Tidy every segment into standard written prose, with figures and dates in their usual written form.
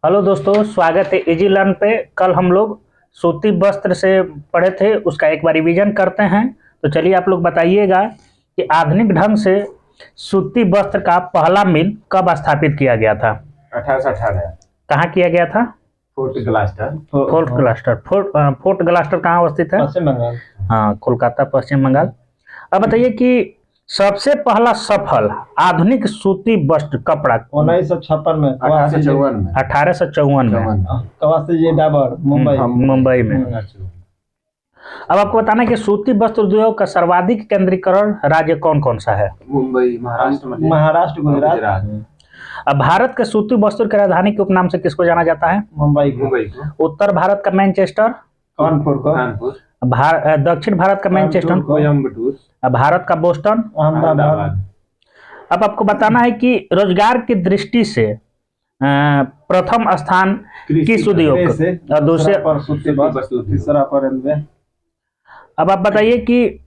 Hello दोस्तों, स्वागत है इजी लर्न पे। कल हम लोग सूती वस्त्र से पढ़े थे, उसका एक बार रिवीजन करते हैं। तो चलिए आप लोग बताइएगा कि आधुनिक ढंग से सूती वस्त्र का पहला मिल कब स्थापित किया गया था। 1818 कहाँ किया गया था? फोर्ट ग्लास्टर। फोर्ट ग्लास्टर कहाँ अवस्थित है? पश्चिम बंगाल। हाँ, कोलकाता, पश्चिम बंगाल। अब बताइए कि सबसे पहला सफल आधुनिक सूती वस्त्र कपड़ा 1956 में 1854 में कवासी जी डाबर मुंबई में। अब आपको बताना है कि सूती वस्त्र उद्योग का सर्वाधिक केंद्रीकरण राज्य कौन कौन सा है? मुंबई, महाराष्ट्र, गुजरात। अब भारत के सूती वस्त्र की राजधानी के उपनाम से किसको जाना जाता है? मुंबई को। उत्तर भारत का मैनचेस्टर, कानपुर को। दक्षिण भारत का मैनचेस्टर, कोयम्बटूर, भारत का बोस्टन, अहमदाबाद। अब आपको बताना है कि रोजगार की दृष्टि से प्रथम स्थान किस उद्योग और दूसरे पर सूती वस्त्र, तीसरा पर रेलवे। अब आप बताइए कि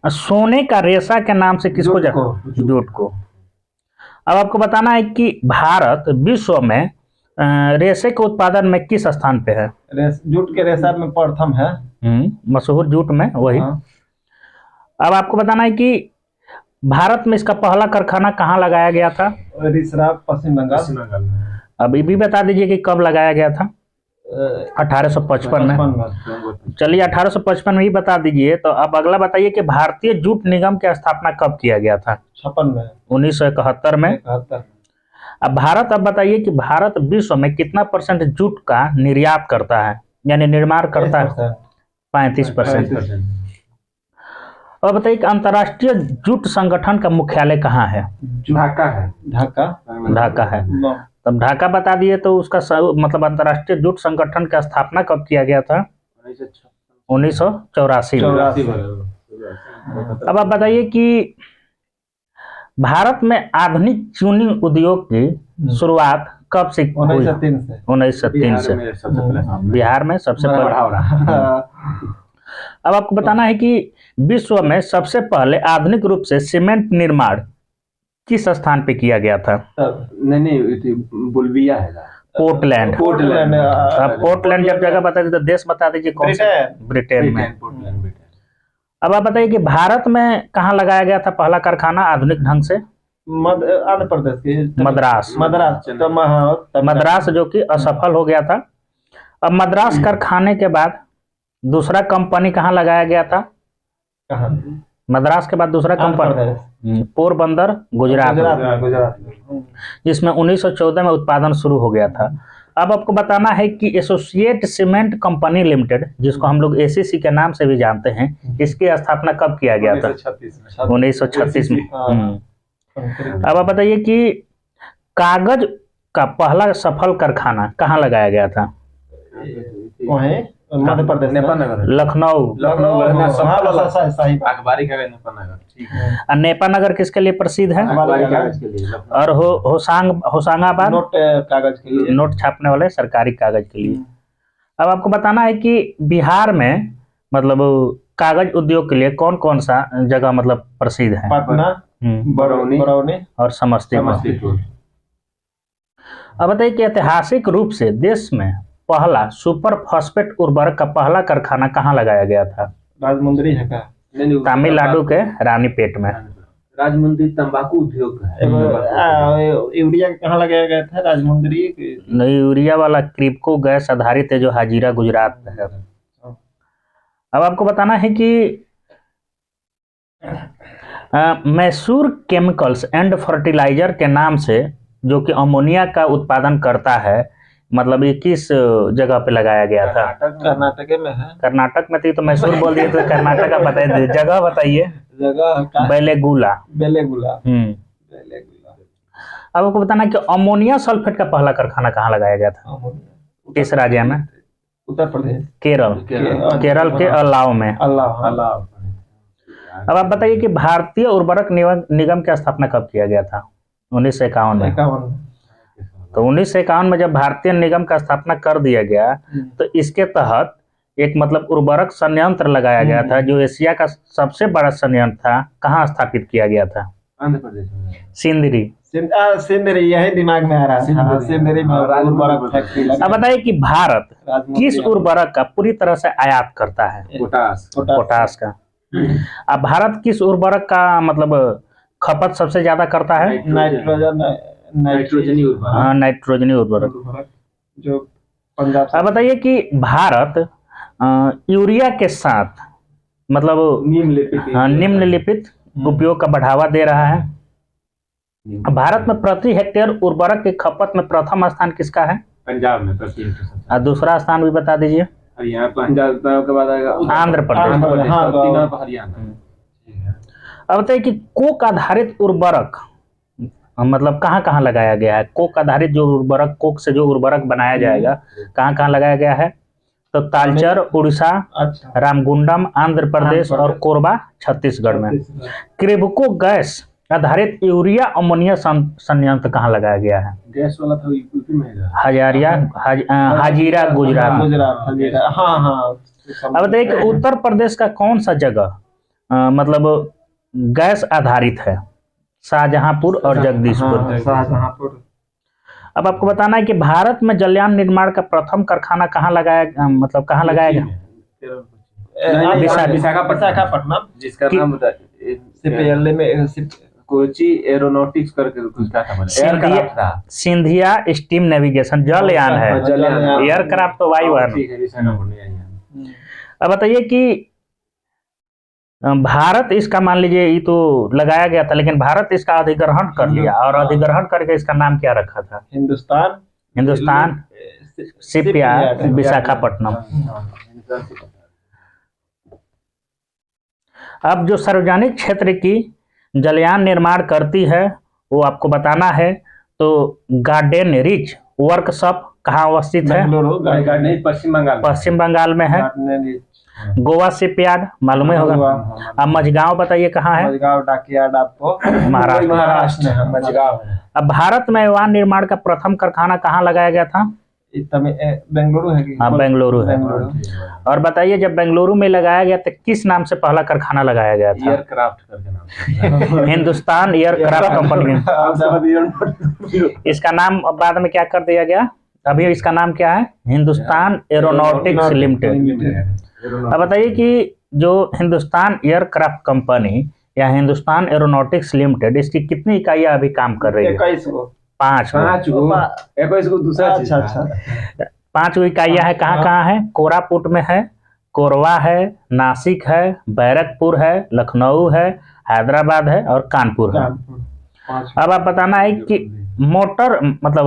सोने का रेशा के नाम से किसको जूट को। अब आपको बताना है कि भारत विश्व में रेशे के उत्पादन में किस स्थान पे है? जूट के रेशा में प्रथम है। मशहूर जूट में वही। अब आपको बताना है कि भारत में इसका पहला कारखाना कहाँ लगाया गया था? रिसरा, पश्चिम बंगाल। अब ये भी बता दीजिए कि कब लगाया गया था? 1855 में। चलिए 1855 में ही बता दीजिए। तो अब अगला बताइए कि भारतीय जूट निगम की स्थापना कब किया गया था? 56 में। 1971 में। अब बताइए कि भारत विश्व में कितना % जूट का निर्यात करता है, यानी निर्माण करता है? 35%। और बताइए कि अंतर्राष्ट्रीय जूट संगठन का मुख्यालय कहाँ है? ढाका है। ढाका है। तब ढाका बता दिए। तो उसका मतलब अंतर्राष्ट्रीय जूट संगठन का स्थापना कब किया गया था? 1984 में। अब आप बताइए कि भारत में आधुनिक चूनी उद्योग की शुरुआत कब से हुई? 1903 से बिहार में सबसे पहले। अब आपको बताना है कि विश्व में सबसे पहले आधुनिक रूप से सीमेंट निर्माण किस स्थान पे किया गया था? नहीं, बुल्विया है। पोर्टलैंड। अब पोर्टलैंड जब जगह बता दीजिए तो देश बता दीजिए कौन सा? ब्रिटेन में। अब आप बताइए कि भारत में कहाँ लगाया गया था पहला कारखाना आधुनिक ढंग से? आंध्र प्रदेश की मद्रास, जो कि असफल हो गया था। अब मद्रास कारखाने के बाद दूसरा कंपनी कहाँ लगाया गया था? मद्रास के बाद दूसरा कंपनी पोरबंदर, गुजरात, जिसमें 1914 में उत्पादन शुरू हो गया था। अब आपको बताना है कि एसोसिएट सीमेंट कंपनी लिमिटेड, जिसको हम लोग एसीसी के नाम से भी जानते हैं, इसकी स्थापना कब किया गया था? 1936 में। अब आप बताइए कि कागज का पहला सफल कारखाना कहाँ लगाया गया था? मध्य प्रदेश, लखनऊ। नेपा नगर किसके लिए प्रसिद्ध है? और होशंगाबाद नोट छापने वाले सरकारी कागज के लिए। अब आपको बताना है कि बिहार में मतलब कागज उद्योग के लिए कौन कौन सा जगह मतलब प्रसिद्ध है? पटना, बरौनी और समस्तीपुर। अब बताइए कि ऐतिहासिक रूप से देश में पहला सुपर फॉस्फेट उर्वरक का पहला कारखाना कहाँ लगाया गया था? राजमुंदरी है का? तमिलनाडु के रानीपेट में। राजमुंदरी तंबाकू उद्योग है। यूरिया कहाँ लगाया गया था? राजमुंदरी। नहीं, यूरिया वाला क्रिप्को गैस आधारित है जो हाजीरा गुजरात में है। अब आपको बताना है कि मैसूर केमिकल्स एंड फर्टिलाइजर के नाम से, जो कि अमोनिया का उत्पादन करता है, मतलब ये किस जगह पे लगाया गया था? कर्नाटक में है। कर्नाटक में थी तो मैसूर बोल दिए, तो कर्नाटक का बता दीजिए। जगह बताइए। बेलेगुला। अब आपको बताना कि अमोनिया सल्फेट का पहला कारखाना कहाँ लगाया गया था? किस राज्य में? उत्तर प्रदेश, केरल के अल्लाव में। अब आप बताइए कि भारतीय उर्वरक निगम की स्थापना कब किया गया था? 1951 में। तो 1951 में जब भारतीय निगम का स्थापना कर दिया गया, तो इसके तहत एक मतलब उर्वरक संयंत्र लगाया गया था, जो एशिया का सबसे बड़ा संयंत्र था। कहाँ स्थापित किया गया था? आंध्र प्रदेश में है। सिंदरी। सिंदरी यही दिमाग में आ रहा है। हाँ, सिंदरी में उर्वरक फैक्ट्री लगा। अब बताइए कि भारत राजमुंदरी किस उर्वरक का पूरी तरह से आयात करता है? पोटास। पोटास का। अब भारत किस उर्वरक का मतलब खपत सबसे ज्यादा करता है? नाइट्रोजनी उर्वरक। हाँ, नाइट्रोजनी उर्वरक। जो पंजाब से। अब बताइए कि भारत यूरिया के साथ मतलब निम्नलिखित उपयोग का बढ़ावा दे रहा है। भारत में प्रति हेक्टेयर उर्वरक की खपत में प्रथम स्थान किसका है? पंजाब में प्रति हेक्टेयर। और दूसरा स्थान भी बता दीजिए। हरियाणा, पंजाब के बाद आएगा आंध्र प्रदेश। हाँ, तीनों पर हरियाणा। अब बताइए कि कोक आधारित उर्वरक मतलब कहाँ कहाँ लगाया गया है? कोक आधारित जो उर्वरक, कोक से जो उर्वरक बनाया जाएगा कहाँ कहाँ लगाया गया है? तो तालचर उड़ीसा, अच्छा, रामगुंडम आंध्र प्रदेश और कोरबा छत्तीसगढ़ में। क्रिब्को गैस आधारित यूरिया अमोनिया संयंत्र कहाँ लगाया गया है? गैस वाला था यूपी में है। हाजीरा गुजरात। गुजरात। हाँ हाँ। अब बताइए कि उत्तर प्रदेश का कौन सा जगह मतलब गैस आधारित है? शाहजहांपुर और जगदीशपुर। शाहजहांपुर। अब आपको बताना है कि भारत में जलयान निर्माण का प्रथम कारखाना कहाँ लगाया मतलब कहाँ लगाया गया? विशाखापट्टनम, जिसका नाम सीपीएलए में कोची एरोनॉटिक्स करके कुछ था। एयरक्राफ्ट था। सिंधिया स्टीम नेविगेशन जलयान है। एयरक्राफ्ट तो वायुयान। अब बताइए कि भारत इसका मान लीजिए ये तो लगाया गया था, लेकिन भारत इसका अधिग्रहण कर लिया और अधिग्रहण करके इसका नाम क्या रखा था? हिंदुस्तान शिपयार्ड विशाखापट्टनम। अब जो सार्वजनिक क्षेत्र की जलयान निर्माण करती है वो आपको बताना है। तो गार्डन रिच वर्कशॉप कहाँ अवस्थित है? पश्चिम बंगाल में है। गोवा शिपयार्ड मालूम ही होगा। अब मझगांव बताइए कहाँ है? मझगांव डॉकयार्ड आपको महाराष्ट्र में मझगांव। अब भारत में वाहन निर्माण का प्रथम कारखाना कहाँ लगाया गया था? बेंगलुरु है। हाँ, बेंगलुरु है। और बताइए जब बेंगलुरु में लगाया गया तो किस नाम से पहला कारखाना लगाया गया था? एयरक्राफ्ट करके नाम। Hindustan aircraft company. इसका नाम बाद में क्या कर दिया गया? अभी इसका नाम क्या है? Hindustan aeronautics limited. अब बताइए कि जो हिंदुस्तान एयरक्राफ्ट कंपनी या हिंदुस्तान एरोनॉटिक्स लिमिटेड, इसकी कितनी इकाइयां अभी काम कर रही है? 5 5 इकाइयां है। कहाँ कहाँ है? कोरापुट में है, कोरबा है, नासिक है, बैरकपुर है, लखनऊ है, हैदराबाद है और कानपुर है। अब आप बताना है कि मोटर मतलब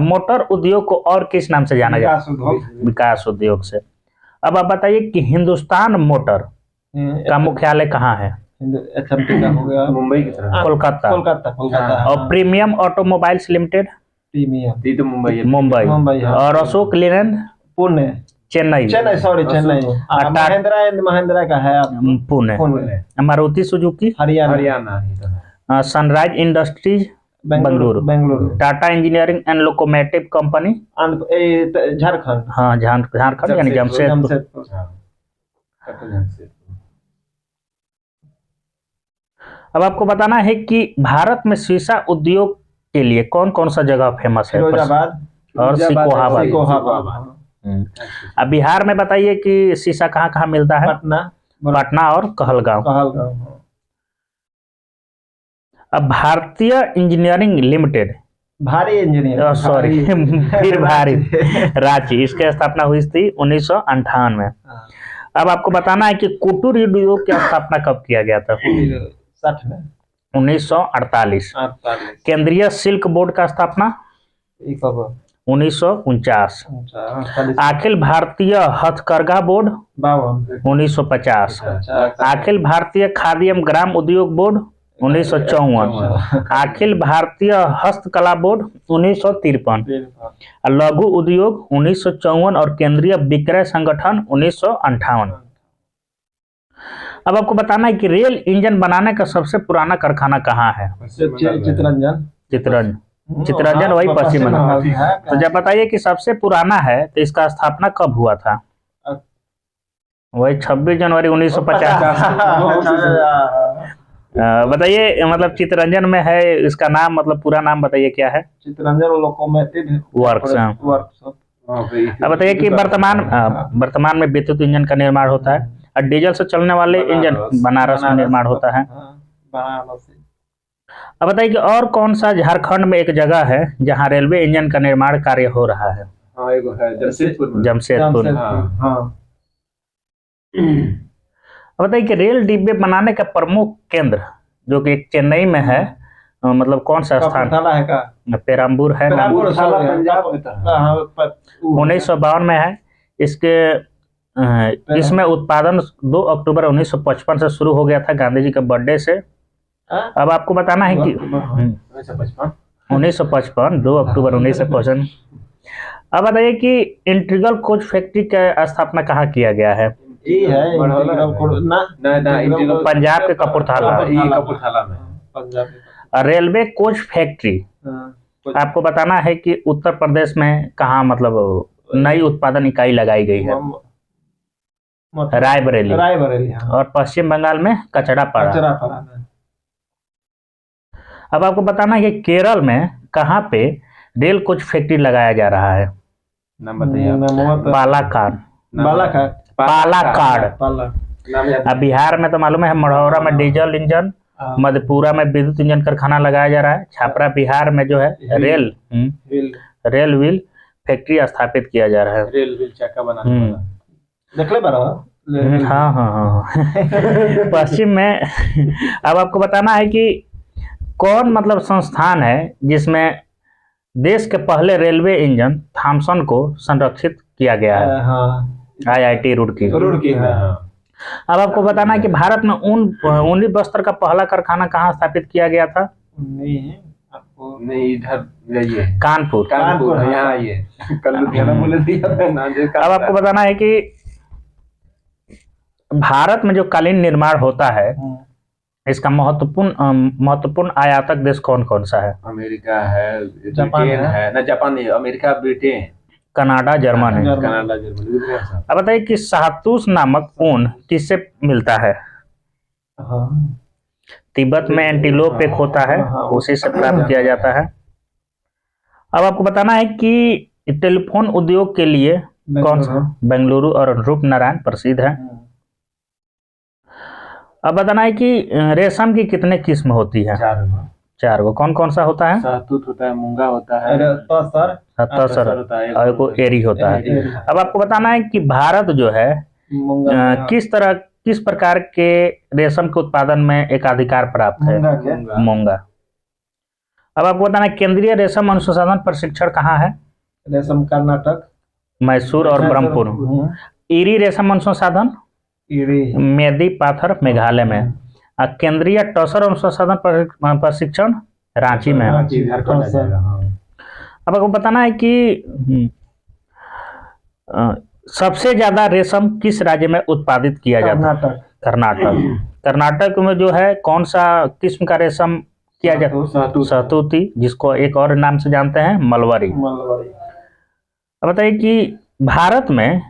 मोटर उद्योग को और किस नाम से जाना जाता है? विकास उद्योग से। अब आप बताइए कि हिंदुस्तान मोटर का मुख्यालय कहाँ है? मुंबई की तरफ। कोलकाता। और प्रीमियम ऑटोमोबाइल्स लिमिटेड मुंबई। और अशोक लेलैंड पुणे। चेन्नई। चेन्नई। महिंद्रा का है Pune. Maruti Suzuki Haryana. Sunrise industries Bengaluru. Tata engineering and locomotive company Jharkhand. हाँ, झारखंड यानी जमशेदपुर। अब आपको बताना है कि भारत में शीशा उद्योग के लिए कौन कौन सा जगह फेमस है? फिरोजाबाद और सिकोहाबाद। अब बिहार में बताइए कि शीशा कहाँ कहाँ मिलता है? पटना और कहलगांव। अब भारतीय इंजीनियरिंग लिमिटेड भारी इंजीनियरिंग फिर भारी रांची, इसकी स्थापना हुई थी 1958 में। अब आपको बताना है कि कुटीर उद्योग की स्थापना कब किया गया था? 60 में 1948। केंद्रीय सिल्क बोर्ड का स्थापना 1949। अखिल भारतीय हथकरघा बोर्ड 1950। अखिल भारतीय खादी एवं ग्राम उद्योग बोर्ड 1954। अखिल भारतीय हस्तकला बोर्ड 1953। लघु उद्योग 1954 और केंद्रीय विक्रय संगठन 1958। अब आपको बताना है कि रेल इंजन बनाने का सबसे पुराना कारखाना कहाँ है? चितरंजन वही पश्चिम बंगाल। तो जब बताइए कि सबसे पुराना है तो इसका स्थापना कब हुआ था? वही 26 जनवरी 1950। बताइए मतलब चितरंजन में है, इसका नाम मतलब पूरा नाम बताइए क्या है? Chittaranjan locomotive works. वर्कशॉप। अब बताइए कि वर्तमान में विद्युत इंजन का निर्माण होता है और डीजल से चलने वाले इंजन बनारस में निर्माण होता है। बनारस। अब बताइए कि और कौन सा झारखंड में एक जगह है जहां रेलवे इंजन का निर्माण कार्य हो रहा है? हाँ एगो है जमशेदपुर में। जमशेदपुर। हाँ। अब बताइए कि रेल डिब्बे बनाने का प्रमुख केंद्र जो कि एक चेन्नई में है, मतलब कौन सा स्थान? कपूरथला है का? पेराम्बूर है। पेराम्बूर साला पंजाब में था। हाँ 1952 में है। इसके इसमें उत्पादन 2 अक्टूबर 1955 से शुरू हो गया था, गांधी जी के बर्थडे से। अब आपको बताना है कि 1955 2 अक्टूबर 1955। अब बताइए कि इंटीग्रल कोच फैक्ट्री का स्थापना कहाँ किया गया है? ये है पंजाब के कपूरथला। कपूरथला में। पंजाब रेलवे कोच फैक्ट्री आपको बताना है कि उत्तर प्रदेश में कहाँ मतलब नई उत्पादन इकाई लगाई गई है? रायबरेली। रायबरेली हाँ। और पश्चिम बंगाल में कचरापाड़ा। अब आपको बताना है कि केरल में कहाँ पे रेल कोच फैक्ट्री लगाया जा रहा है? नाम बताइए। पालाकाड। पालाकाड। अब बिहार में तो मालूम है, मढ़ौरा में डीजल इंजन, मधेपुरा में विद्युत इंजन कारखाना लगाया जा रहा है। छापरा बिहार में जो है रेल व्हील फैक्ट्री स्थापित किया जा रहा है। रेल व्हील चक्का बनाने वाला। देखले बारा। हाँ। पश्चिम में अब आपको बताना है कि कौन मतलब संस्थान है जिसमें देश के पहले रेलवे इंजन थॉमसन को संरक्षित किया गया है? IIT रुड़की। अब आपको बताना है कि भारत में ऊनी वस्त्र का पहला कारखाना कहाँ स्थापित किया गया था? नहीं इधर जाइए। कानपुर। यहाँ आइए। कल लुधियाना बोले दिया। अब आपको बताना है कि भारत में जो कालीन निर्माण होता है इसका महत्वपूर्ण आयातक देश कौन कौन सा है? अमेरिका है, ब्रिटेन है ना, जापान नहीं, America, Britain, Canada, Germany. Canada, Germany. अब बताइए कि शाहतूश नामक ऊन किससे मिलता है? तिब्बत में एंटीलोप एक होता है, उसी से प्राप्त किया जाता है। अब आपको बताना है कि टेलीफोन उद्योग के लिए कौन सा? बेंगलुरु और रूपनारायण प्रसिद्ध है। अब बताना है कि रेशम की कितने किस्म होती है? 4 गो। कौन कौन सा होता है? शहतूत होता है, मूंगा होता है, तसर और को एरी होता है। अब आपको बताना है कि भारत जो है किस प्रकार के रेशम के उत्पादन में एकाधिकार प्राप्त है? मूंगा। अब आपको बताना है केंद्रीय रेशम अनुसंधान प्रशिक्षण कहाँ है? रेशम कर्नाटक, मैसूर और ब्रह्मपुर। ईरी रेशम अनुसंधान मेदी पाथर मेघालय में। केंद्रीय टसर अनुसंधान प्रशिक्षण रांची में। अब आपको बताना है कि सबसे ज्यादा रेशम किस राज्य में उत्पादित किया जाता है? कर्नाटक में जो है कौन सा किस्म का रेशम किया जाता है? सहतूती, जिसको एक और नाम से जानते हैं मलवरी। अब बताइए कि भारत में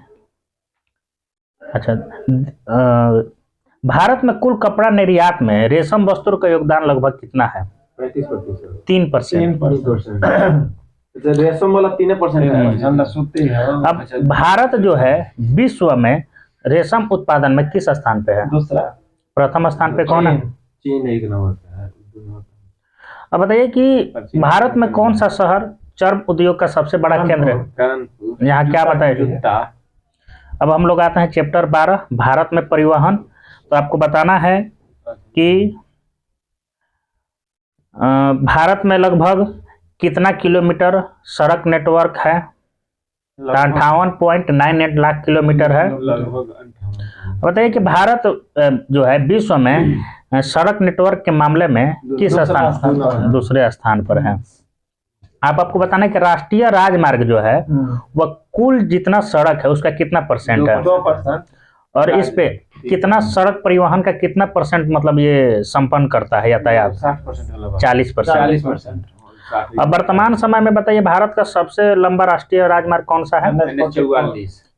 भारत में कुल कपड़ा निर्यात में रेशम वस्त्रों का योगदान लगभग कितना है? 3%। रेशम वाला 3% है। अब भारत जो है विश्व में रेशम उत्पादन में किस स्थान पे है? दूसरा। प्रथम स्थान पे कौन है? चीन एक नंबर है। अब बताइए कि भारत में कौन सा शहर चर्म उद्योग का सबसे बड़ा केंद्र है? यहाँ क्या बताए? अब हम लोग आते हैं चैप्टर 12 भारत में परिवहन। तो आपको बताना है कि भारत में लगभग कितना किलोमीटर सड़क नेटवर्क है? 58.98 लाख किलोमीटर है। बताइए कि भारत जो है विश्व में सड़क नेटवर्क के मामले में किस स्थान? दूसरे स्थान पर है। आपको बताना है कि राष्ट्रीय राजमार्ग जो है वह कुल जितना सड़क है उसका कितना परसेंट है? 2%। और इस पे कितना सड़क परिवहन का कितना परसेंट मतलब ये संपन्न करता है यातायात? 40%। अब वर्तमान समय में बताइए भारत का सबसे लंबा राष्ट्रीय राजमार्ग कौन सा है?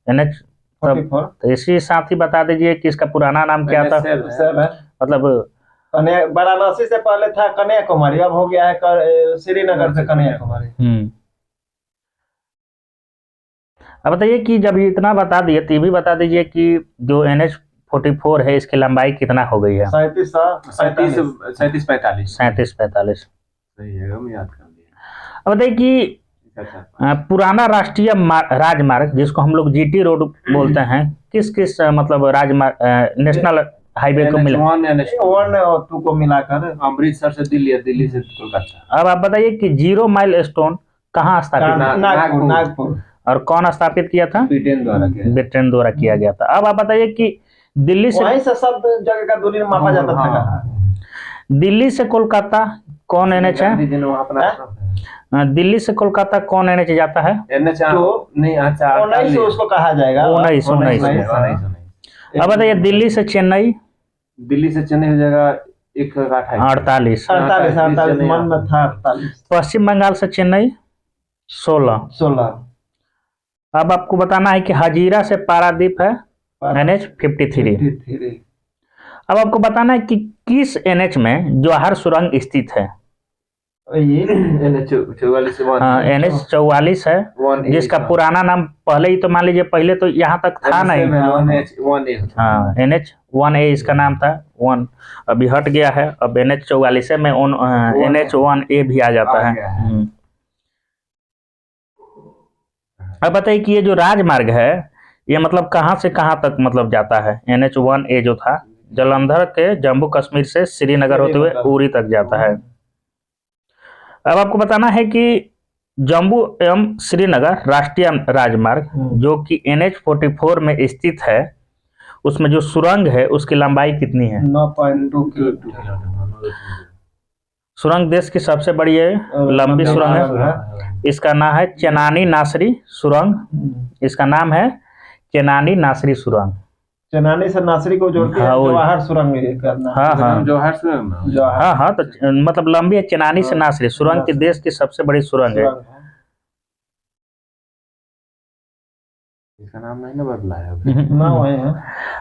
NH। तो इसी साथ ही बता दीजिए कि इसका पुराना नाम क्या था? मतलब वाराणसी से पहले था कन्याकुमारी, अब हो गया है श्रीनगर से कन्याकुमारी। अब बताइए कि जब ये इतना बता दिए तो ये भी बता दीजिए कि जो NH-44 है इसकी लंबाई कितना हो गई है? 37-45 37-45। सही है, हम याद कर लिए। अब बताइए कि पुराना राष्ट्रीय राजमार्ग जिसको हम लोग GT रोड बोलते हैं, किस किस मतलब राजमार्ग नेशनल हाईवे को मिला? NH1 को मिलाकर अमृतसर से दिल्ली या दिल्ली से कोलकाता। अब आप बताइए कि 0 माइल स्टोन कहाँ स्थापित? नागपुर। और कौन स्थापित किया था? ब्रिटेन द्वारा किया गया था। अब आप बताइए कि दिल्ली से वहीं से सब जगह का दूरी मापा जाता था। दिल्ली से कोलकाता कौन NH है? दिल्ली से कोलकाता कौन NH जाता है? नहीं, उसको कहा जाएगा 19। अब बताइए दिल्ली से चेन्नई? दिल्ली से चेन्नई हो जाएगा 48। मन में था 48। पश्चिम बंगाल से चेन्नई 16। अब आपको बताना है कि हजीरा से पारादीप है NH-53। अब आपको बताना है कि किस NH में जवाहर सुरंग स्थित है? NH-44 है, जिसका पुराना नाम पहले ही तो मान लीजिए, पहले तो यहाँ तक था नहीं। हाँ, NH-1A इसका नाम था, 1 अभी हट गया है। अब NH-44 में NH-1A भी आ जाता है। अब बताइए कि ये जो राजमार्ग है ये मतलब कहाँ से कहाँ तक मतलब जाता है? NH-1A जो था जालंधर के जम्मू कश्मीर से श्रीनगर होते हुए उरी तक जाता है। अब आपको बताना है कि जम्मू एवं श्रीनगर राष्ट्रीय राजमार्ग जो कि NH-44 में स्थित है, उसमें जो सुरंग है उसकी लंबाई कितनी है? 9.2 किलोमीटर। सुरंग देश की सबसे बड़ी है, लंबी सुरंग है। इसका नाम है चेनानी नासरी सुरंग। इसका नाम है चेनानी नासरी सुरंग। चेनानी से नासरी को जोड़ती है जवाहर सुरंग करना। हाँ, जवाहर सुरंग। हाँ, तो मतलब लंबी है चेनानी से नासरी सुरंग की देश की सबसे बड़ी सुरंग है। इसका नाम नहीं ना बदला है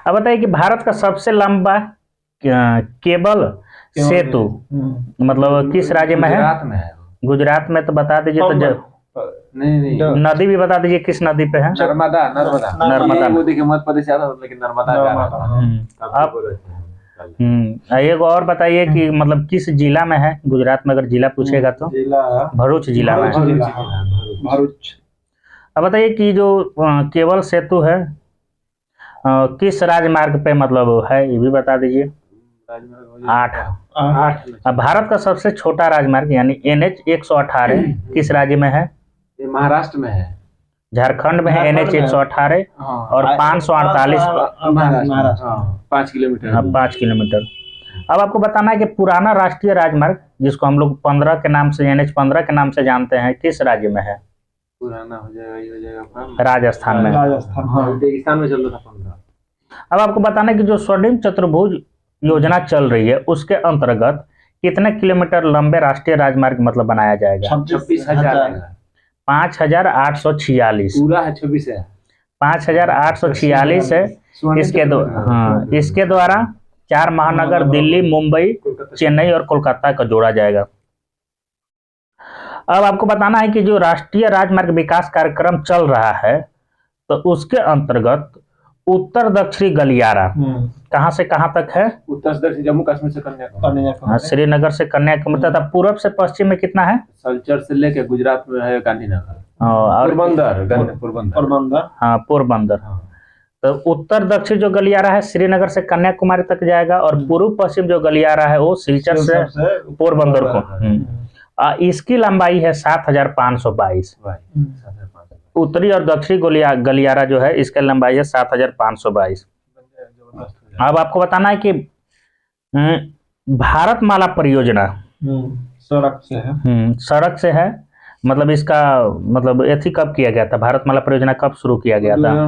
अब बताइए कि भारत का सबसे लंबा केबल सेतु मतलब किस राज्य में है? गुजरात में। तो बता दीजिए तो नहीं नदी भी बता दीजिए, किस नदी पे है? नर्मदा। मोदी के मध्य प्रदेश आता था, लेकिन नर्मदा एक और बताइए कि मतलब किस जिला में है? गुजरात में अगर जिला पूछेगा तो भरूच जिला में है। भरूच। अब बताइए कि जो केबल सेतु है किस राजमार्ग पे मतलब है, ये भी बता दीजिए। 8। अब भारत का सबसे छोटा राजमार्ग यानी NH-118 किस राज्य में है? महाराष्ट्र में है। झारखंड में है NH-118 और 548 5 किलोमीटर। 5 किलोमीटर। अब आपको बताना है कि पुराना राष्ट्रीय राजमार्ग जिसको हम लोग 15 के नाम से NH-15 के नाम से जानते हैं, किस राज्य में है? पुराना हो जाएगा, ये हो जाएगा राजस्थान में। रेगिस्तान में चल रहा था 15। अब आपको बताना है कि जो स्वर्णिम चतुर्भुज योजना चल रही है उसके अंतर्गत कितने किलोमीटर लंबे राष्ट्रीय राजमार्ग मतलब बनाया जाएगा? 26,000। 5,846 पूरा है 26 है। 5,846 है। इसके द्वारा 4 महानगर दिल्ली, मुंबई, चेन्नई और कोलकाता का जोड़ा जाएगा। अब आपको बताना है कि जो राष्ट्रीय राजमार्ग विकास कार्यक्रम चल रहा है तो उसके अंतर्गत उत्तर दक्षिणी गलियारा कहां से कहां तक है? उत्तर से दक्षिण जम्मू कश्मीर से कन्याकुमारी। श्रीनगर से कन्याकुमारी तथा पूर्व से पश्चिम में कितना है? सलचर से लेके गुजरात में है गांधीनगर और पोरबंदर। हाँ, पोरबंदर। तो उत्तर दक्षिण जो गलियारा है श्रीनगर से कन्याकुमारी तक जाएगा और पूर्व पश्चिम जो गलियारा है वो सिलचर से पोरबंदर को। इसकी लंबाई है 7,522। उत्तरी और दक्षिणी गलियारा जो है इसका लंबाई है 7,522। अब आपको बताना है कि भारतमाला परियोजना सड़क से है मतलब इसका मतलब एथी कब किया गया था? भारतमाला परियोजना कब शुरू किया गया था?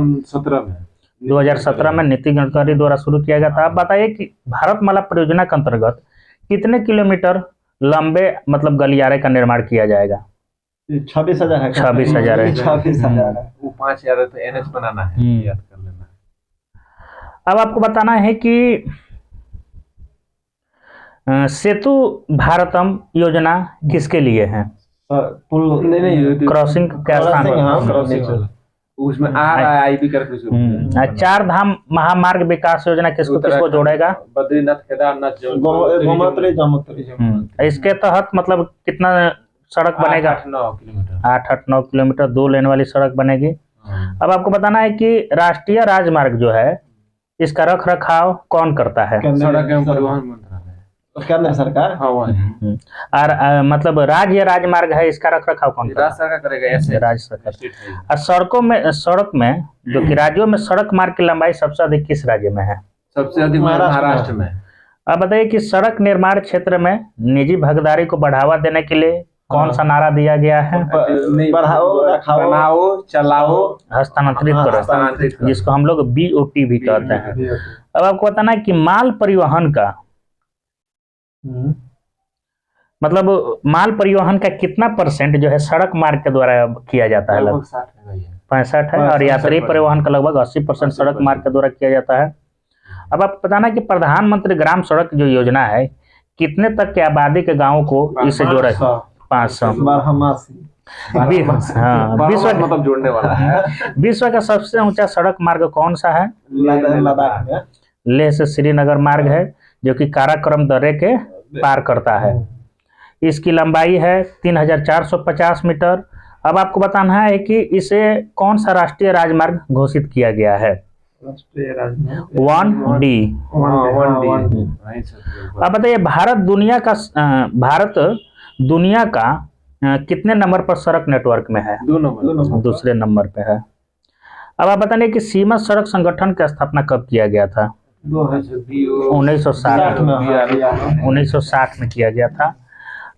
2017 में नितिन गडकरी द्वारा शुरू किया गया था। आप बताइए कि भारतमाला परियोजना के अंतर्गत कितने किलोमीटर लंबे मतलब गलियारे का निर्माण किया जाएगा? 26,000 है। 26,000 है। 26,000 है। वो 5,000 तो NH बनाना है, याद कर लेना। अब आपको बताना है कि सेतु भारतम योजना किसके लिए है? पुल नहीं क्रॉसिंग क्या स्थान क्रॉसिंग, हाँ, क्रॉसिंग उसमें RIP करके कुछ चार धाम महामार्ग विकास योजना किसको किसको जोड़ेगा? बद्रीनाथ, केदारनाथ, गोमती जमुत्री। इसके तहत मतलब कितना सड़क बनेगा? 8-9 किलोमीटर। 8-9 किलोमीटर 2 लेन वाली सड़क बनेगी। अब आपको बताना है कि राष्ट्रीय राजमार्ग जो है इसका रख रखाव कौन करता है? सड़क एवं परिवहन मंत्रालय, केंद्र सरकार। हाँ वही। और मतलब राज्य राजमार्ग है इसका रख रखाव कौन करता राज्य सरकार करेगा ऐसे। है? राज्य सरकार। स्टेट है। और सड़क में जो कि राज्यों में सड़क मार्ग की लंबाई सबसे अधिक किस राज्य में है? सबसे अधिक महाराष्ट्र में। अब बताइए कि सड़क निर्माण क्षेत्र में निजी भागीदारी को बढ़ावा देने के लिए कौन सा नारा दिया गया है? बढ़ाओ, रखाओ, बनाओ, चलाओ, हस्तांतरित करो, जिसको हम लोग BOT भी कहते हैं। अब आपको बताना है कि माल परिवहन का मतलब माल परिवहन का कितना % जो है सड़क मार्ग के द्वारा किया जाता है? लगभग 65 है। और यात्री परिवहन का लगभग 80% सड़क मार्ग के द्वारा किया जाता है। अब आप बताना कि प्रधानमंत्री ग्राम सड़क जो योजना है कितने तक के आबादी के गांवों को इससे जोड़े? 500। मतलब जोड़ने वाला है। विश्व का सबसे ऊंचा सड़क मार्ग कौन सा है? लद्दाख में लेह से श्रीनगर मार्ग है जो कि काराकोरम दर्रे के पार करता है। इसकी लंबाई है 3450 मीटर। अब आपको बताना है कि इसे कौन सा राष्ट्रीय राजमार्ग घोषित किया गया है? 1D। अब बताइए भारत दुनिया का कितने नंबर पर सड़क नेटवर्क में है? 2 नंबर। दूसरे नंबर पे है। अब आप बताइए कि सीमा सड़क संगठन की स्थापना कब किया गया था? 1960 में किया गया था।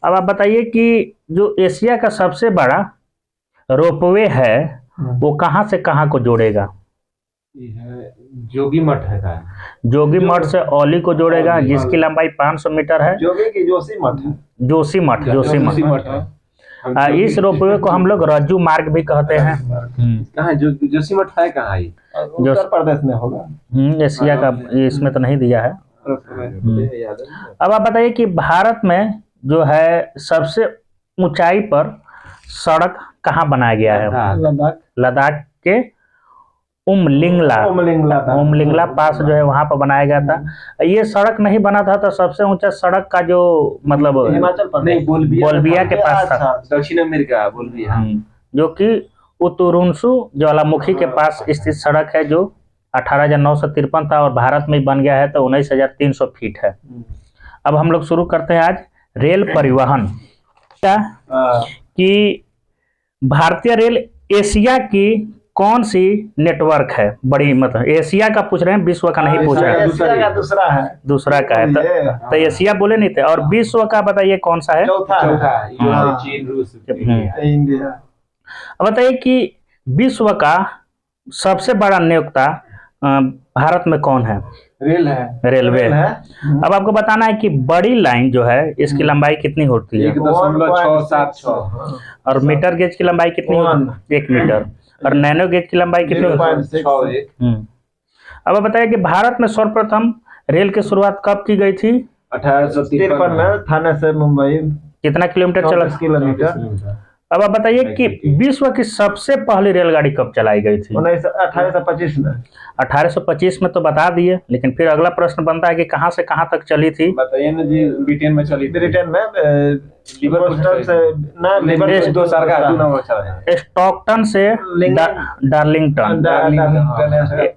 अब आप बताइए कि जो एशिया का सबसे बड़ा रोपवे है वो कहाँ से कहाँ को जोड़ेगा? जोगीमठ है। जोगीमठ से औली को जोड़ेगा जिसकी लंबाई 500 मीटर है। जोशीमठ। इस रोपवे को हम लोग रज्जू मार्ग भी कहते हैं। कहाँ जोशीमठ है? कहाँ है? उत्तर प्रदेश में होगा। एशिया का इसमें तो नहीं दिया है। अब आप बताइए कि भारत में जो है सबसे ऊंचाई पर सड़क कहाँ बनाया गया है? लद्दाख के उमलिंगला पास जो है वहां पर बनाया गया था। ये सड़क नहीं बना था तो सबसे ऊंचा सड़क का जो मतलब हिमाचल प्रदेश बोलबिया के पास था। दक्षिण अमेरिका बोलबिया, जो कि उतुरुंसु ज्वालामुखी के पास स्थित सड़क है जो 18,953 था और भारत में बन गया है तो 19,300 फीट है। अब हम लोग शुरू करते हैं आज रेल परिवहन क्या कि भारतीय रेल एशिया की कौन सी नेटवर्क है बड़ी, मतलब एशिया का पूछ रहे हैं, विश्व का नहीं पूछ रहे हैं। दूसरा का है तो एशिया बोले नहीं थे। और विश्व का बताइए कौन सा है? चौथा चीन, रूस, इंडिया। अब बताइए कि विश्व का सबसे बड़ा नियोक्ता भारत में कौन है? रेलवे है। अब आपको बताना है कि बड़ी लाइन जो है इसकी लंबाई कितनी होती है? 1.676। और मीटर गेज की लंबाई कितनी होती है? 1 मीटर। और नैनो गेज की लंबाई कितनी होती है? अब आप बताइए कि भारत में सर्वप्रथम रेल की शुरुआत कब की गई थी? 1853 में थाने से मुंबई। कितना किलोमीटर चला? किलोमीटर। अब आप बताइए कि विश्व की सबसे पहली रेलगाड़ी कब चलाई गई थी? 1825 में। 1825 में तो बता दिए, लेकिन फिर अगला प्रश्न बनता है कि कहाँ से कहाँ तक चली थी? बताइए ना जी। ब्रिटेन में चली। ब्रिटेन में स्टॉकटन से डार्लिंगटन।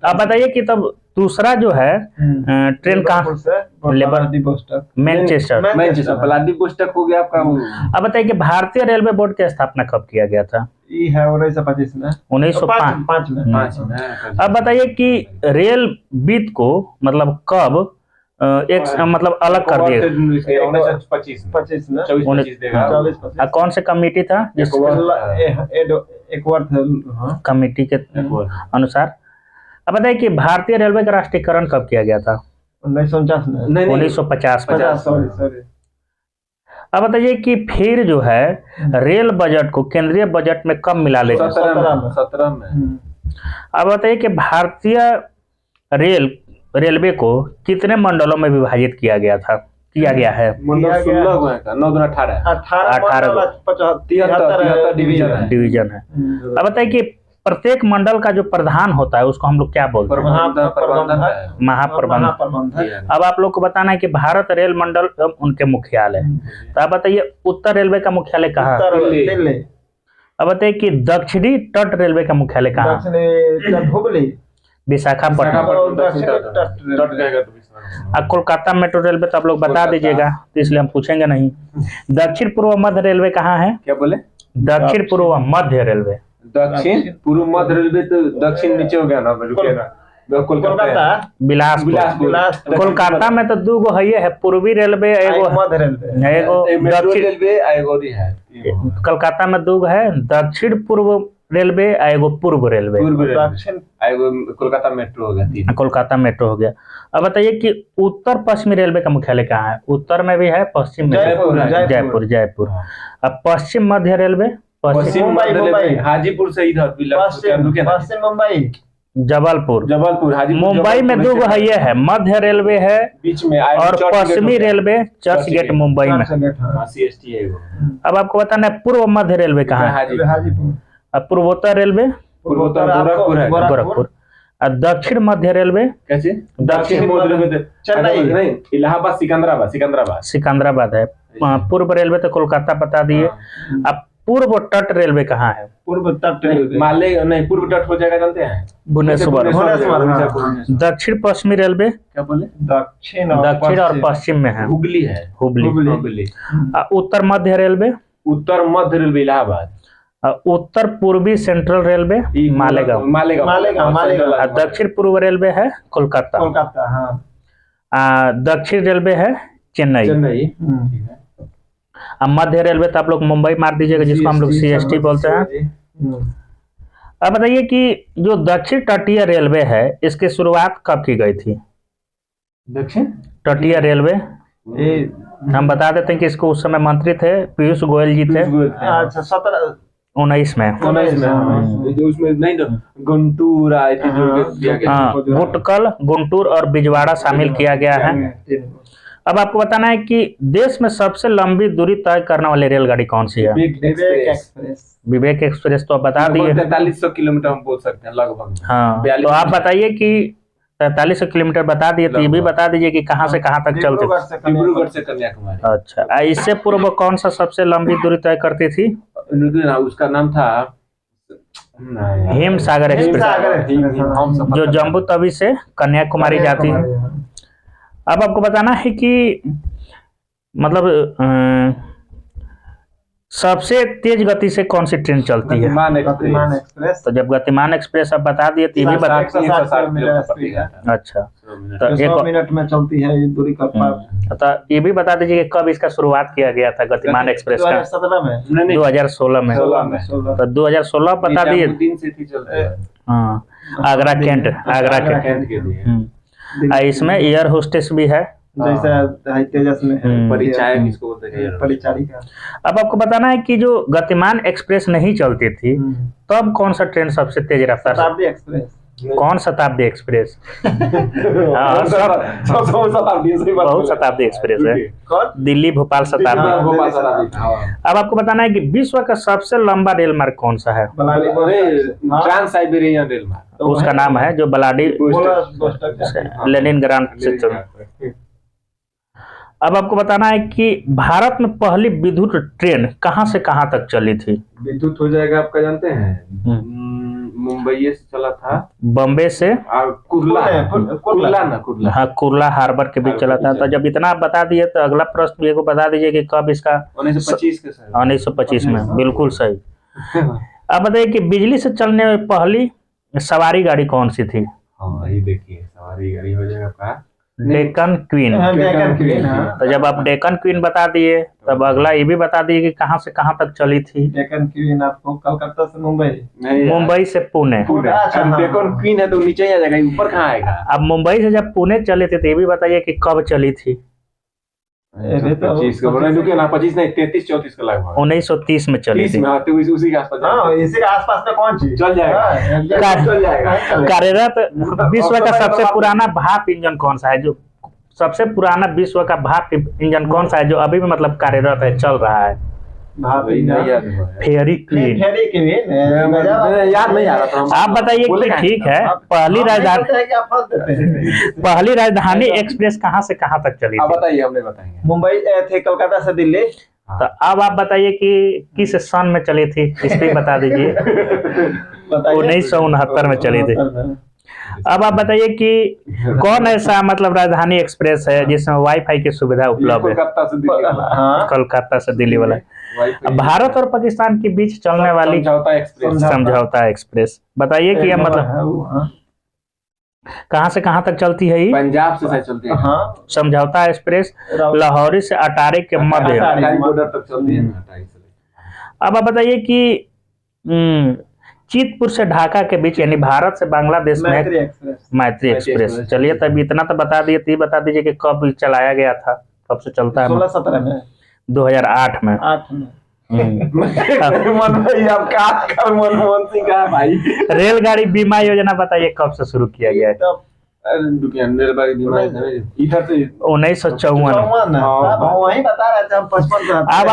अब बताइए कि तब दूसरा जो है ट्रेन कहाँ? मैनचेस्टर हो गया आपका। अब बताइए कि भारतीय रेलवे बोर्ड की स्थापना कब किया गया था? 1925 में। 1905 में। अब बताइए कि रेल वित्त को मतलब कब मतलब अलग कर दिया? 1925 में। 24 कौन से कमेटी था कमेटी के अनुसार? अब बताइए कि भारतीय रेलवे का राष्ट्रीयकरण कब किया गया था? 1950 में। अब बताइए कि फिर जो है रेल बजट को केंद्रीय बजट में कब मिला लेगा? 17 में। अब बताइए कि भारतीय रेलवे को कितने मंडलों में विभाजित किया गया था? किया गया है। मंडल 16 को है का 9 दूना 18 18 73 डिवीजन है। डिवीजन है। अब बताइए कि प्रत्येक मंडल का जो प्रधान होता है उसको हम लोग क्या बोलते हैं? प्रबंधक महाप्रबंधक। अब आप लोग को बताना है कि भारत रेल मंडल उनके मुख्यालय। तो आप बताइए उत्तर रेलवे का मुख्यालय कहाँ? दिल्ली। अब बताइए कि दक्षिणी तट रेलवे का मुख्यालय कहाँ? हुबली। विशाखापट्टनम। और कोलकाता मेट्रो रेलवे तो आप लोग बता दीजिएगा, तो इसलिए हम पूछेंगे नहीं। दक्षिण पूर्व मध्य रेलवे कहाँ है? क्या बोले? दक्षिण पूर्व मध्य रेलवे। दक्षिण पूर्व मध्य रेलवे तो दक्षिण नीचे हो गया ना, रुकेगा कोलकाता बिलासपुर। कोलकाता में तो दो गो है, पूर्वी रेलवे एगो मध्य रेलवे, एगो मेट्रो दक्षिण। रेलवे एगो है। कोलकाता में दो है, दक्षिण पूर्व रेलवे एगो पूर्व रेलवे। दक्षिण एगो कोलकाता मेट्रो हो गया। कोलकाता मेट्रो हो गया। अब बताइए कि उत्तर पश्चिमी रेलवे का मुख्यालय कहाँ है? उत्तर में भी है, पश्चिम में जयपुर। जयपुर। अब पश्चिम मध्य रेलवे पश्चिम मुंबई, हाजीपुर से इधर पश्चिम मुंबई, जबलपुर। हाजीपुर। मुंबई में दो गो है, मध्य रेलवे है बीच में, और पश्चिमी रेलवे चर्च गेट मुंबई में। CST है वो। अब आपको बताना है पूर्व मध्य रेलवे कहाँ है? हाजीपुर। अब पूर्वोत्तर रेलवे गोरखपुर। और दक्षिण मध्य रेलवे कैसे? दक्षिण मध्य रेलवे चेन्नई नहीं, इलाहाबाद, सिकंदराबाद है। पूर्व रेलवे तो कोलकाता बता दिए। अब पूर्व तट रेलवे कहाँ है? पूर्व तट रेलवे माले नहीं, पूर्व तट हो जाएगा, जानते हैं? भुवनेश्वर। दक्षिण पश्चिमी रेलवे क्या बोले? दक्षिण और पश्चिम में है, हुबली है। हुबली। उत्तर मध्य रेलवे इलाहाबाद। उत्तर पूर्वी सेंट्रल रेलवे मालेगांव। दक्षिण पूर्व रेलवे है कोलकाता। दक्षिण रेलवे है चेन्नई। अब मध्य रेलवे तो आप लोग मुंबई मार दीजिएगा, जिसको हम लोग CST बोलते हैं। अब बताइए कि जो दक्षिण तटीय रेलवे है इसकी शुरुआत कब की गई थी? दक्षिण तटीय रेलवे हम बता देते हैं कि इसको उस समय मंत्री थे पीयूष गोयल जी थे। अच्छा 19 में। उसमें नहीं तो गुंटूर आए थे, गुटकल, गुंटूर और बिजवाड़ा शामिल किया गया है। अब आपको बताना है कि देश में सबसे लंबी दूरी तय करने वाली रेलगाड़ी कौन सी है? विवेक एक्सप्रेस तो आप बता दिए। 4300 किलोमीटर हम बोल सकते हैं लगभग। हाँ, तो आप बताइए कि 4300 किलोमीटर बता दिए, तो ये भी बता दीजिए कि कहाँ से कहाँ तक चलते? डिब्रूगढ़ से कन्याकुमारी। अच्छा, इससे पूर्व कौन सा सबसे लंबी दूरी तय करती थी? उसका नाम था हिम सागर एक्सप्रेस, जो जम्मू तवी से कन्याकुमारी जाती है। अब आपको बताना है कि मतलब सबसे तेज गति से कौन सी ट्रेन चलती है? गतिमान एक्सप्रेस। तो जब गतिमान एक्सप्रेस आप बता दिए तो ये भी बता। अच्छा, तो 100 मिनट में चलती है ये दूरी का। तो ये भी बता दीजिए कि कब इसका शुरुआत किया गया था गतिमान एक्सप्रेस का? 2016 में। तो 2016 बता दिए। हाँ, आगरा कैंट के लिए। इसमें एयर होस्टेस भी है, जैसे तेजस में परिचायक इसको बोलते हैं, परिचारिका। अब आपको बताना है कि जो गतिमान एक्सप्रेस नहीं चलती थी तब कौन सा ट्रेन सबसे तेज रफ्तार? शताब्दी एक्सप्रेस। कौन शताब्दी एक्सप्रेस? बहुत शताब्दी एक्सप्रेस है, दिल्ली भोपाल शताब्दी। अब आपको बताना है कि विश्व का सबसे लंबा रेल मार्ग कौन सा है? ट्रांस साइबेरियन रेल मार्ग, उसका नाम है, जो लेनिनग्राड से चल। अब आपको बताना है कि भारत में पहली विद्युत ट्रेन कहां से कहां तक चली थी? विद्युत हो जाएगा आपका, जानते हैं? मुंबई से चला था, बॉम्बे से कुर्ला। हाँ, कुर्ला हार्बर के बीच चला था। तो जब इतना आप बता दिए तो अगला प्रश्न ये को बता दीजिए कि कब इसका? 1925 में। बिल्कुल सही। अब बताइए कि बिजली से चलने में पहली सवारी गाड़ी कौन सी थी? देखिए, सवारी गाड़ी हो जाएगा आपका डेक्कन क्वीन। तो जब आप डेक्कन क्वीन बता दिए तब अगला ये भी बता दिए कि कहां से कहां तक चली थी? डेक्कन क्वीन आपको कलकत्ता से मुंबई, मुंबई से पुणे। डेक्कन क्वीन है तो नीचे ही आ जाएगा, ऊपर कहाँ आएगा? अब मुंबई से जब पुणे चले थे तो ये भी बताइए कि कब चली थी? 25 नहीं, 33-34 का लगभग 1930 में चली थी। उसी के आसपास। इसी के आसपास में कौन चीज चल जाएगा। कार्यरत विश्व का सबसे पुराना भाप इंजन कौन सा है जो सबसे पुराना विश्व का भाप इंजन कौन सा है जो अभी भी मतलब कार्यरत है, चल रहा है? भाप नहीं इंजन याद है। फेरी क्वीन। फेरी क्वीन याद नहीं आ रहा था। आप बताइए कि ठीक है, पहली राजधानी एक्सप्रेस कहाँ से कहाँ तक चली आप थी? बताइए, हमने बताएंगे। मुंबई थे, कोलकाता से दिल्ली। तो अब आप बताइए कि किस सन में चली थी, इस पे बता दीजिए। 1969 में चली थी। अब आप बताइए कि कौन ऐसा मतलब राजधानी एक्सप्रेस है जिसमें वाईफाई की सुविधा उपलब्ध है? कोलकाता से दिल्ली वाला। हाँ, कोलकाता से दिल्ली वाला। अब भारत और पाकिस्तान के बीच चलने वाली समझौता एक्सप्रेस, बताइए कि यह मतलब कहाँ से कहाँ तक चलती है? ये पंजाब से चलती है। हाँ, समझौता एक्सप्रेस लाहौरी से अटारी के मध्य। अटारी बॉर्डर तक चलती है, अटारी से। अब आप बताइए कि चीतपुर से ढाका के बीच यानी भारत से बांग्लादेश में मैत्री एक्सप्रेस। चलिए तब इतना तो बता दिए, तो बता दीजिए कि कब चलाया गया था, कब से चलता है? 16-17 में, 2008 में। 8 में। मनमोहन सिंह का भाई। रेलगाड़ी बीमा योजना बताइए कब से शुरू किया गया है? रेलगाड़ी बीमा इधर से 1954। वही बता रहे थे हम, 55 से। अब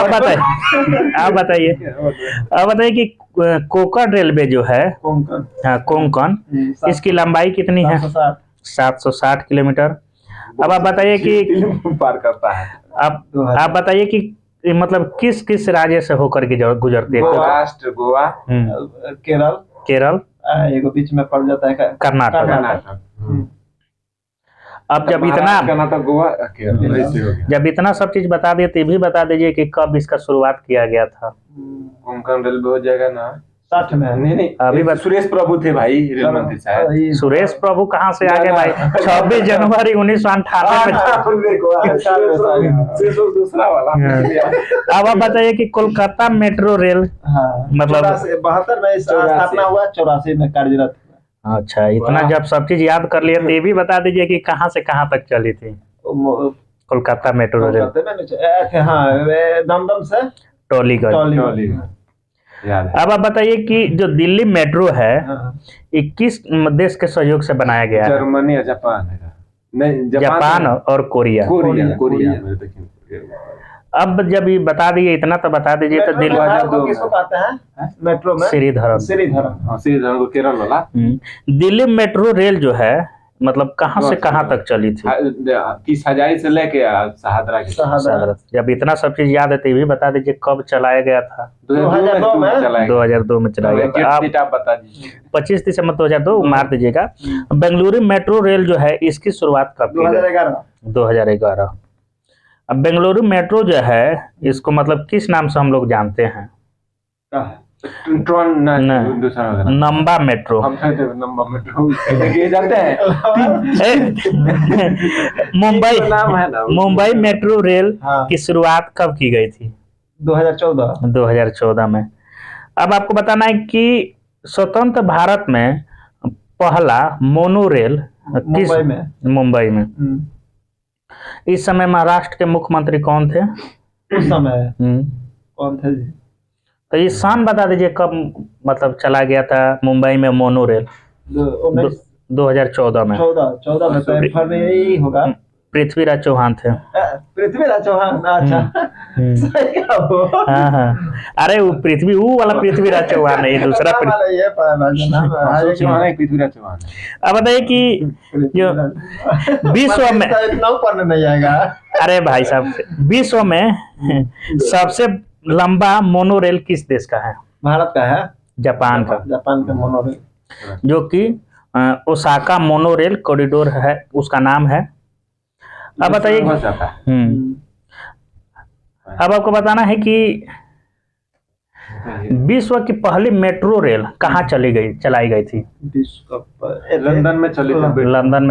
आप बताइए कि कोंकण रेलवे जो है, हाँ कोंकण, इसकी लंबाई कितनी है? 760 किलोमीटर। अब आप बताइए कि पार करता है। आप बताइए कि मतलब किस किस राज्य से होकर के गुजरती है? महाराष्ट्र, गोवा, केरल, एगो बीच में पड़ जाता है कर्नाटक। अब जब इतना सब चीज बता दिए, तो भी बता दीजिए कि कब इसका शुरुआत किया गया था? कोंकण रेलवे हो जाएगा ना 60 में। नहीं अभी सुरेश प्रभु थे भाई, रेल मंत्री साहब। सुरेश प्रभु कहाँ से आ गए भाई? 26 जनवरी 1998 में। दूसरा वाला। अब आप बताइए कि कोलकाता मेट्रो रेल मतलब 72 में स्थापना हुआ, 84 में कार्यरत। अच्छा, इतना जब सब चीज याद कर लिए, तो ये भी बता दीजिए कि कहाँ से कहाँ तक चली थी कोलकाता मेट्रो रेल? हाँ, दमदम से टॉलीगंज। अब आप बताइए कि जो दिल्ली मेट्रो है, 21 देश के सहयोग से बनाया गया है? जर्मनी और जापान है। नहीं, जापान और कोरिया। अब जब ये बता दिए इतना, तो बता दीजिए तो दिल्ली किसको कहते हैं मेट्रो में? श्रीधरन को केरल वाला। दिल्ली मेट्रो रेल जो है मतलब कहाँ से कहाँ तक चली थी? 30,000 से लेके शहादरा के। जब इतना सब चीज याद है, तो भी बता दीजिए कब चलाया गया था? 2002 में चलाया गया। आप बता दीजिए। 25 दिसंबर 2002 मार दीजिएगा। बेंगलुरु मेट्रो रेल जो है, इसकी शुरुआत कब की? 2011। अब बेंगलुरु मेट्रो जो है, इसको मतलब किस नाम से हम लोग जानते हैं? नंबा मेट्रो। जानते हैं मुंबई मेट्रो रेल की शुरुआत कब की गई थी? 2014 में। अब आपको बताना है कि स्वतंत्र भारत में पहला मोनो रेल मुंबई में। इस समय महाराष्ट्र के मुख्यमंत्री कौन थे? उस समय कौन थे जी? तो ये सन बता दीजिए कब मतलब चला गया था मुंबई में मोनो रेल? 2014 में। 14 में तो फरवरी होगा। पृथ्वीराज चौहान थे। पृथ्वीराज चौहान, अच्छा। हाँ। अरे वो वाला पृथ्वीराज चौहान है, ये दूसरा पृथ्वीराज चौहान। अब बताइए कि जो विश्व में पढ़ने नहीं आएगा। अरे भाई साहब, विश्व में सबसे लंबा मोनोरेल किस देश का है? भारत का है। जापान का मोनोरेल, जो कि ओसाका मोनोरेल कॉरिडोर है, उसका नाम है। अब बताइए। अब आपको बताना है कि विश्व की पहली मेट्रो रेल कहाँ चलाई गई थी? लंदन में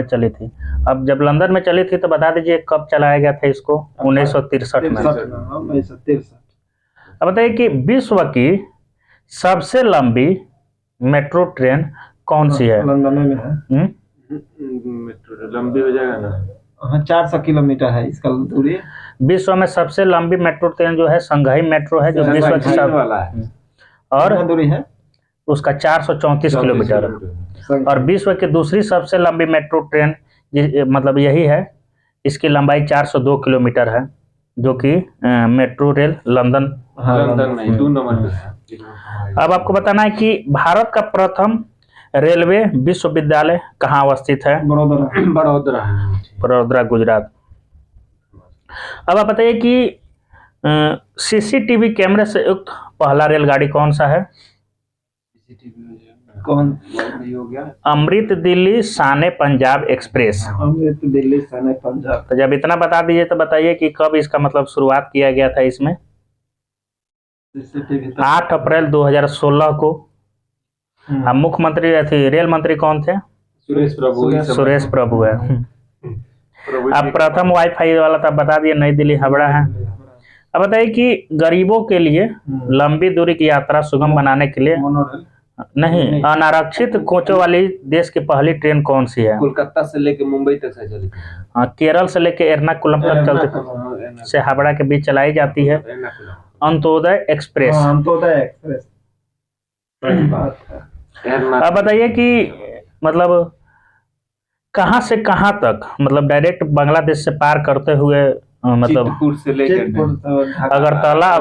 चली थी। अब जब लंदन में चली थी, तो बता दीजिए कब चलाया गया था इसको? 1963 में। अब बताइए कि विश्व की सबसे लंबी मेट्रो ट्रेन कौन सी है? लंदन में है। मेट्रो लंबी हो जाएगा ना? हाँ, 400 किलोमीटर है इसका दूरी। विश्व में सबसे लंबी मेट्रो ट्रेन जो है संघाई मेट्रो है, जो विश्व की सब वाला है। और दूरी है उसका 434 किलोमीटर। और विश्व की दूसरी सबसे लंबी मेट्रो ट्रेन मतलब यही है, इसकी लंबाई 402 किलोमीटर है, जो कि मेट्रो रेल लंदन। लंदन नहीं, 2 नंबर पे है। अब आपको बताना है कि भारत का प्रथम रेलवे विश्वविद्यालय कहाँ अवस्थित है? बड़ोदरा। बड़ोदरा, गुजरात। अब आप बताइए कि सीसीटीवी कैमरे से युक्त पहला रेलगाड़ी कौन सा है? कौन हो गया? अमृत दिल्ली शान पंजाब एक्सप्रेस। अमृत दिल्ली शान पंजाब। तो जब इतना बता दीजिए तो बताइए कि कब इसका मतलब शुरुआत किया गया था इसमें? 8 अप्रैल 2016 को। अब मुख्यमंत्री थे, रेल मंत्री कौन थे? सुरेश प्रभु। सुरेश प्रभु है। अब प्रथम वाईफाई वाला तो बता दिए, नई दिल्ली हावड़ा है। अब बताइए कि गरीबों के लिए लंबी दूरी की यात्रा सुगम बनाने के लिए नहीं, अनारक्षित कोचों वाली देश की पहली ट्रेन कौन सी है? कोलकाता से लेके मुंबई तक से चलती है। केरल से लेके एर्नाकुलम तक चलती से हावड़ा के बीच चलाई जाती है अंत्योदय एक्सप्रेस। अंत्योदय एक्सप्रेस। अब बताइए कि मतलब कहाँ से कहाँ तक, मतलब डायरेक्ट बांग्लादेश से पार करते हुए मतलब चित्रकूट से लेकर अगरतला,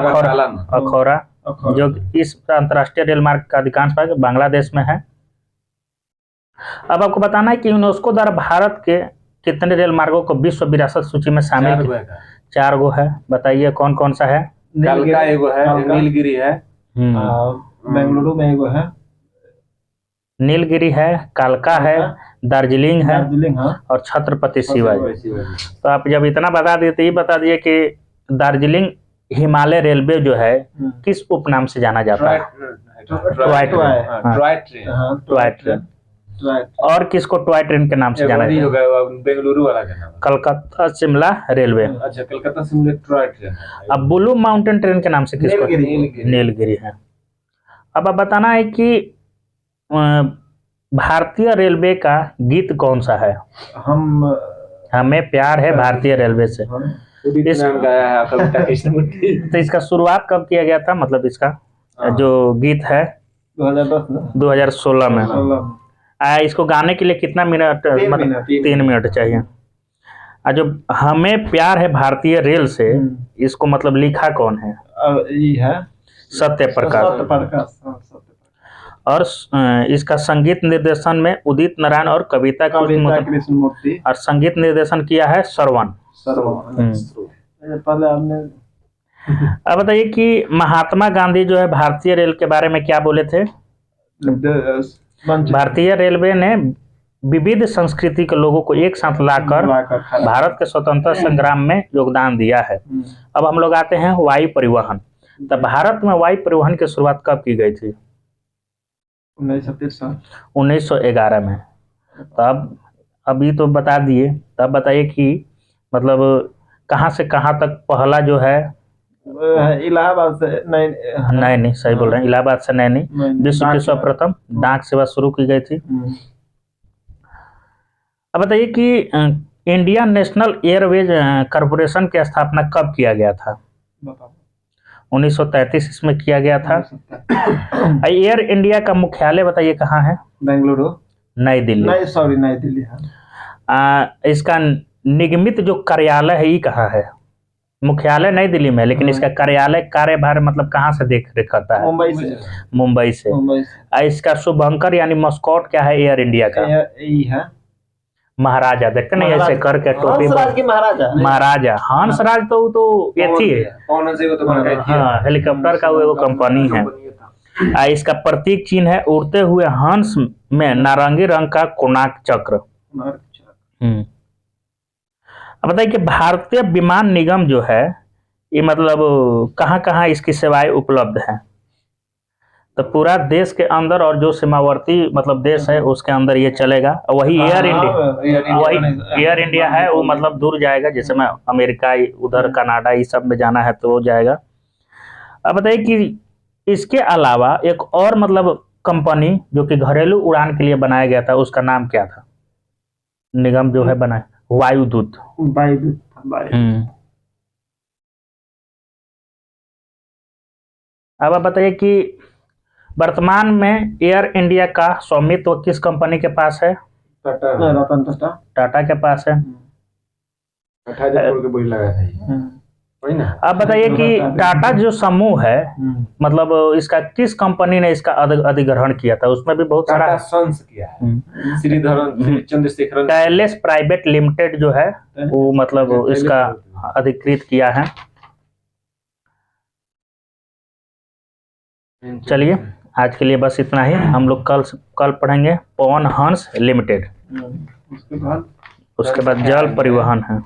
अखौरा, जो इस अंतर्राष्ट्रीय रेल मार्ग का अधिकांश भाग बांग्लादेश में है। अब आपको बताना है कि यूनेस्को द्वारा भारत के कितने रेल मार्गों को विश्व विरासत सूची में शामिल किया? 4 गो है। बताइए कौन कौन सा है? कालका एगो है, नीलगिरी है, बेंगलुरु में एगो है, नीलगिरी है, कालका है, दार्जिलिंग है और छत्रपति शिवाजी। तो आप जब इतना बता दिए तो ये बता दिए कि दार्जिलिंग हिमालय रेलवे जो है किस उपनाम से जाना जाता है? Toy train. और किसको टॉय ट्रेन के नाम से जाना जाता है? बेंगलुरु वाला का नाम कलकत्ता शिमला रेलवे। अच्छा, कलकत्ता शिमला टॉय ट्रेन। अब ब्लू माउंटेन ट्रेन के नाम से किसको? नीलगिरी है। अब आप बताना है कि भारतीय रेलवे का गीत कौन सा है? हमें प्यार है भारतीय रेलवे से। गाया है कविता कृष्णमूर्ति। तो इसका शुरुआत कब किया गया था, मतलब इसका जो गीत है? 2016 में। इसको गाने के लिए कितना मिनट? मतलब 3 मिनट चाहिए। जो हमें प्यार है भारतीय रेल से, इसको मतलब लिखा कौन है? सत्य प्रकाश। और इसका संगीत निर्देशन में उदित नारायण और कविता कृष्णमूर्ति, और संगीत निर्देशन किया है श्रवण। अब बताइए कि महात्मा गांधी जो है भारतीय रेल के बारे में क्या बोले थे? भारतीय रेलवे ने विविध संस्कृति के लोगों को एक साथ लाकर भारत के स्वतंत्रता संग्राम में योगदान दिया है। अब हम लोग आते हैं वायु परिवहन। तो भारत में वायु परिवहन की शुरुआत कब की गई थी? 1911 में। तब अभी तो बता दिए, तब बताइए कि मतलब कहाँ से कहाँ तक पहला जो है? इलाहाबाद से नहीं, सही बोल रहे हैं, इलाहाबाद से नहीं, विश्व की सर्वप्रथम डाक सेवा शुरू की गई थी। अब बताइए कि इंडियन नेशनल एयरवेज कॉरपोरेशन की स्थापना कब किया गया था? 1933 इसमें किया गया था। एयर इंडिया का मुख्यालय बताइए कहाँ है? बेंगलुरु, नई दिल्ली। नई दिल्ली है। इसका निगमित जो कार्यालय है ये कहाँ है? मुख्यालय नई दिल्ली में, लेकिन इसका कार्यालय कार्यभार मतलब कहाँ से देख रेख करता है? मुंबई से। इसका शुभंकर यानी मस्कॉट क्या है एयर इंडिया का? है महाराजा। देखते नहीं ऐसे करके टोपी महाराजा हंसराज। तो ये थी हाँ, हेलीकॉप्टर का वो कंपनी है। इसका प्रतीक चिन्ह है उड़ते हुए हंस में नारंगी रंग का कोणार्क चक्र। अब बताइए कि भारतीय विमान निगम जो है ये मतलब कहाँ कहाँ इसकी सेवाएं उपलब्ध हैं? तो पूरा देश के अंदर और जो सीमावर्ती मतलब देश है उसके अंदर ये चलेगा। वही एयर इंडिया है, वो मतलब दूर जाएगा, जैसे मैं अमेरिका, उधर कनाडा ये सब में जाना है तो वो जाएगा। अब बताइए कि इसके अलावा एक और मतलब कंपनी जो कि घरेलू उड़ान के लिए बनाया गया था, उसका नाम क्या था? निगम जो है बनाया, वायुदूत। अब आप बताइए कि वर्तमान में एयर इंडिया का स्वामित्व किस कंपनी के पास है? रतन टाटा टाटा के पास है। 28 करोड़ के बोझ लगा था ये। वही ना। आप बताइए कि टाटा जो समूह है, मतलब इसका किस कंपनी ने इसका अधिग्रहण किया था? उसमें भी बहुत टाटा सारा सन्स किया है, श्री चंद्रशेखरन कैलेस प्राइवेट लिमिटेड जो है वो मतलब इसका अधिकृत किया है। चलिए आज के लिए बस इतना ही। हम लोग कल पढ़ेंगे पवन हंस लिमिटेड, उसके बाद जल परिवहन है।